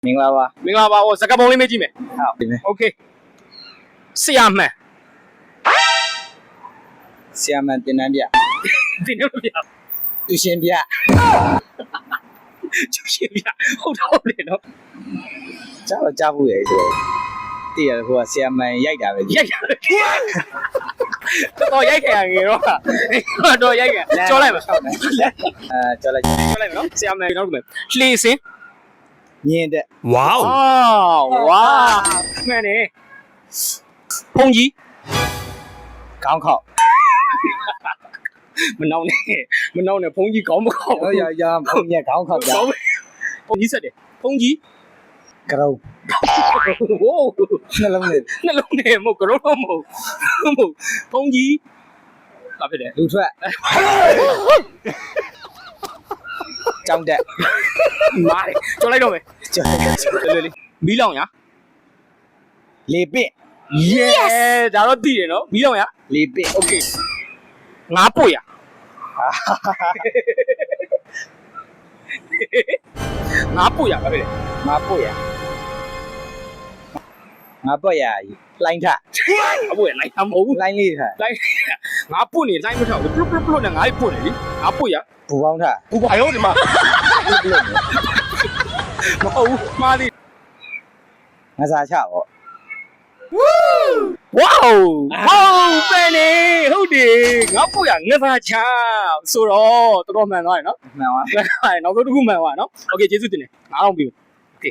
မင်္ဂလာပါ မင်္ဂလာပါဟောစကားပုံလေးမေးကြည့်မယ် ဟုတ်ပြီ โอเคဆရာမှန် ဆရာမတင်တန်းပြ တင်နေလို့ပြ သူရှင်ပြ ကျူရှင်ပြဟုတ်တော့လေနော် ကြားဖို့ရယ်ဆိုတော့တည်ရဟိုကဆရာမရိုက်တာပဲ ရိုက်ရတယ်တော့ရိုက်ခဲ့ရငယ်တော့ရိုက်ခဲ့ကြောလိုက်ပါ ကြောလိုက် ကြောလိုက်မယ်နော်ဆရာမှန်နောက်မယ်လှေစင်း မြင်းတဲ့ Wow ဝါမှန်တယ်ဖုန်ကြီး ခေါင်းခေါက် မနှောင်းနဲ့ဖုန်ကြီးကောင်းမကောင်း ဟောရဖုန်ကြီးခေါင်းခေါက်ကြ ဖုန်ကြီးဆက်တယ်ဖုန်ကြီး ကရုံ ဝိုး နှလုံးနဲ့ နှလုံးနဲ့မဟုတ်ကရုံးမဟုတ်ဖုန်ကြီးဘာဖြစ်လဲ လူထွက်ကြောင်းတက် မားတယ်ကြောလိုက်တော့မယ် ကြောင်း လေမီးလောင်ရ လေပင့် yes ဒါတော့သိတယ်နော်မီးလောင်ရ လေပင့် okay ငါပွေရငါပွေရဘာဖြစ်လဲ ငါပွက်ရငါပွက်ရလိုင်းထ အပွေလိုက်မဟုတ်ဘူး လိုင်းလေးထ လိုက်ငါပွနေလိုက်မထောက်ဘူးပလုတ်နဲ့ငါ့ပွနေလေငါပွရ ဘူပေါင်းထ ဘူပါရောဒီမှာမဟုတ်ဘူးမှားသေး ငါစားချပေါ့ ဝေါဟုတ်ပဲနေဟုတ်တယ်ငါပွရငါသားချဆိုတော့တော်တော်မှန်သွားတယ်နော် မှန်ပါ နောက်ဆုံးတစ်ခုမှန်သွားနော်โอเคကျေးဇူးတင်တယ်9000ပြီโอเค